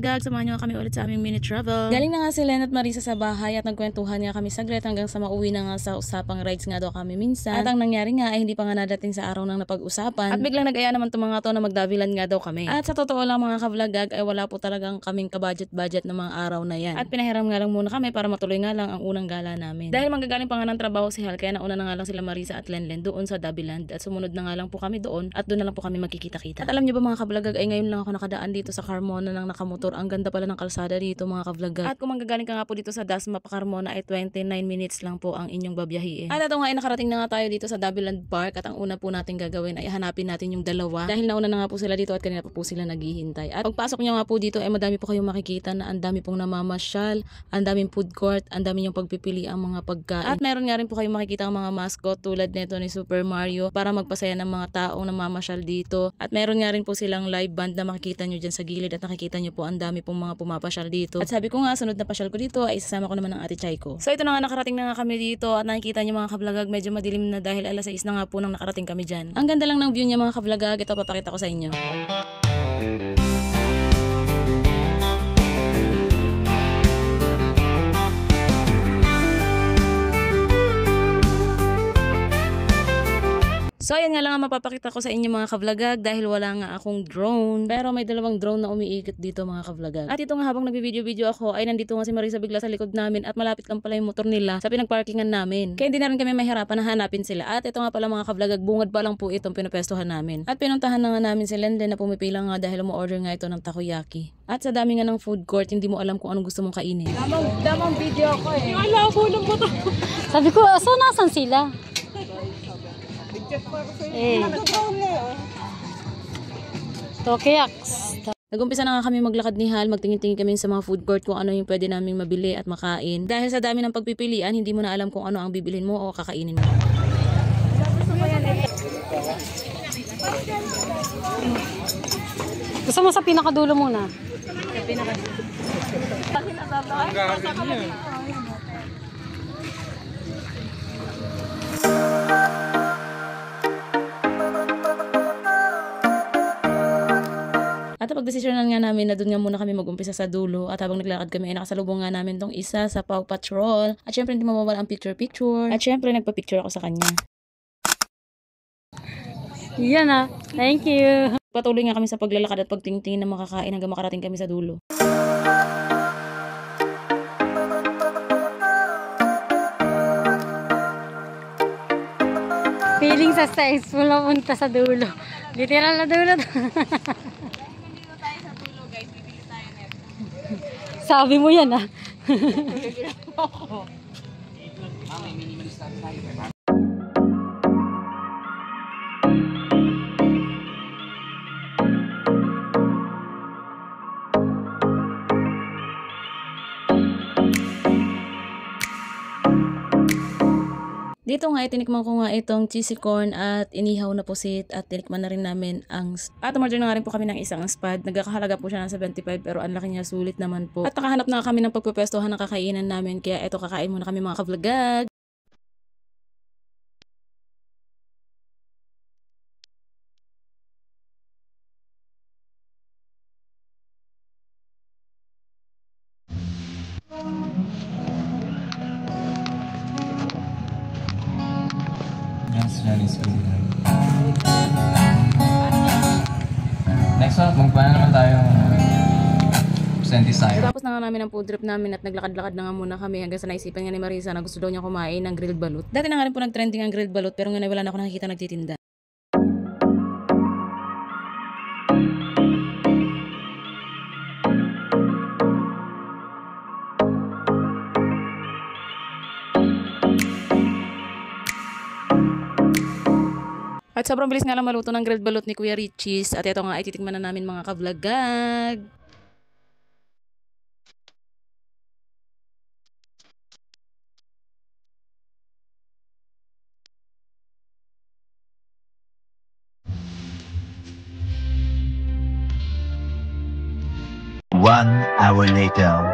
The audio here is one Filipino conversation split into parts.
ka-vlogag, samahan nyo kami ulit sa aming mini travel. Galing na nga si Len at Marisa sa bahay at nagkwentuhan nga kami saglit hanggang sa mauwi na nga sa usapang rides nga daw kami minsan. At ang nangyari nga ay hindi pa nga nadating sa araw ng napag-usapan. At biglang nag-aya naman itong mga to na magdavilan nga daw kami. At sa totoo lang mga ka-vlogag ay wala po talagang kaming ka-budget ng mga araw na yan. At pinahiram nga lang muna kami para matuloy nga lang ang unang gala namin. Dahil manggagaling pa nga ng trabaho si Hal, kaya nauna na nga lang sila Marisa at Lenlen doon sa Daviland at sumunod na nga lang po kami doon at doon na lang po kami magkikita-kita. At alam niyo ba mga ka-vlogag ay ngayon lang ako nakadaan dito sa Carmona ng nakamotor. Ang ganda pala ng kalsada dito mga ka-vlogag. At kung manggagaling ka nga po dito sa Dasma pa Carmona ay 29 minutes lang po ang inyong babiyahiin. At ito nga ay nakarating na nga tayo dito sa Daviland Park at ang una po natin gagawin ay hanapin natin yung dalawa dahil nauna na nga po sila dito at kanina pa po sila naghihintay. At pagpasok niyo nga po dito ay madami po kayong makikita na ang dami pong namamasyal, ang daming food court, ang dami yung pagpipili ang mga pagkain. At meron nga rin po kayong makikita ang mga mascot tulad nito ni Super Mario para magpasaya ng mga taong namamasyal dito. At meron nga rin po silang live band na makikita nyo dyan sa gilid at nakikita nyo po ang dami pong mga pumapasyal dito. At sabi ko nga, sunod na pasyal ko dito ay isasama ko naman ang ate Chay ko. So ito na nga, nakarating na nga kami dito at nakikita nyo mga ka-vlogag, medyo madilim na dahil alas 6 na nga po nang nakarating kami dyan. Ang ganda lang ng view niya mga ka-vlogag, ito papakita ko sa inyo. So ayan nga lang ang mapapakita ko sa inyo mga ka-vlogag dahil wala nga akong drone. Pero may dalawang drone na umiikot dito mga ka-vlogag. At ito nga habang nagbi-video ako ay nandito nga si Marisa bigla sa likod namin at malapit lang pala yung motor nila sa pinagparkingan namin. Kaya hindi na rin kami mahirapan na hanapin sila. At ito nga pala mga ka-vlogag, bungad pa lang po itong pinapestuhan namin. At pinuntahan na nga namin si Lenlen na pumipila nga dahil umu-order nga ito ng takoyaki. At sa dami nga ng food court, hindi mo alam kung anong gusto mong kainin. Damang video ako eh. Yung alabo ng motor. Sabi ko, so nasan sila? Tokeyaks. Nag-umpisa na nga kami maglakad ni Hal, magtingin-tingin kami sa mga food court kung ano yung pwede naming mabili at makain. Dahil sa dami ng pagpipilian, hindi mo na alam kung ano ang bibilhin mo o kakainin mo. Gusto mo sa pinakadulo muna? Sa pinakadulo. At pagdesisyonan nga namin na doon nga muna kami mag-umpisa sa dulo at habang naglakad kami ay nakasalubong nga namin tong isa sa Paw Patrol. At syempre hindi mawawala ang picture-picture. At syempre nagpa-picture ako sa kanya. Yan ah. Thank you. Patuloy nga kami sa paglalakad at pagtingin ng makakain hanggang makarating kami sa dulo. Feeling successful na punta sa dulo. Literal na dulo. Sabi mo yan ah. Dito nga tinikman ko nga itong cheesy corn at inihaw na pusit at tinikman na rin namin ang at umorder na nga rin po kami ng isang spad. Nagkakahalaga po siya ng 75 pero ang laki niya, sulit naman po. At nakahanap na kami ng pagpupwestuhan ng kakainan namin kaya eto, kakain muna kami mga ka-vlogag. Next one, magpana naman tayo Sentisayo. Tapos na nga namin ang food trip namin at naglakad-lakad na nga muna kami hanggang sa naisipan nga ni Marisa na gusto daw niya kumain ng grilled balut. Dati na nga rin po nag-trending ang grilled balut pero ngayon wala na ako nakikita nagtitinda. At sobrang bilis nga lang maluto ng grilled balut ni Kuya Richie's. At ito nga ay titikman na namin mga ka-vlogag. One hour later.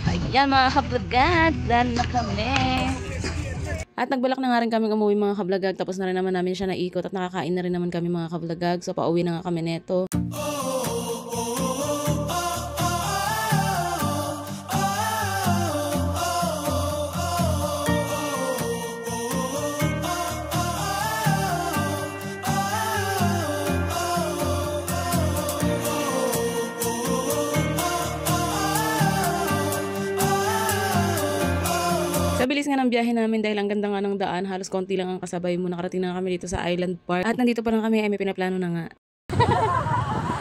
Ayan mga ka-vlogag, done na kami. At nagbalak na nga rin kami umuwi mga ka-vlogag, tapos na rin naman namin siya naikot at nakakain na rin naman kami mga ka-vlogag. So pauwi na nga kami neto. Sa bilis nga ng biyahe namin dahil ang ganda nga ng daan, halos konti lang ang kasabay mo. Nakarating na kami dito sa Island Park. At nandito pa lang kami ay may pinaplano na nga.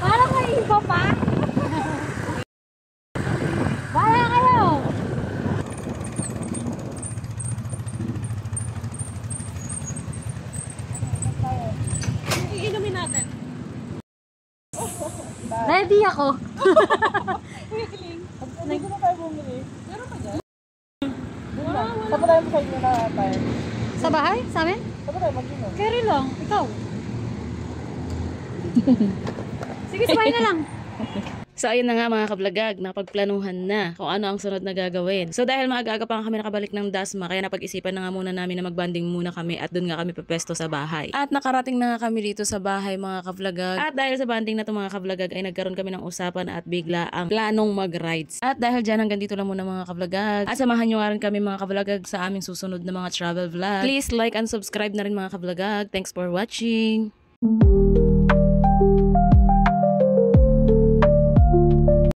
Parang may iba pa. Bala kayo. Iinumin natin. Ready ako. Hindi ko na tayo bumili. Meron pa dyan? Saan pa tayo mag-inom na tayo? Sa bahay? Sa amin? Saan pa tayo mag-inom? Carry lang. Ikaw. Sige, sabay na lang. So ayun na nga mga kablagag, napagplanuhan na kung ano ang sunod na gagawin. So dahil maaga-aga pa nga kami nakabalik ng Dasma, kaya napag-isipan na nga muna namin na magbanding muna kami at doon nga kami pepesto sa bahay. At nakarating na nga kami dito sa bahay mga kablagag. At dahil sa banding na to mga kablagag ay nagkaroon kami ng usapan at bigla ang planong mag-rides. At dahil dyan hanggang dito lang muna mga kablagag. At samahan nyo nga rin kami mga kablagag sa aming susunod na mga travel vlog. Please like and subscribe na rin mga kablagag. Thanks for watching!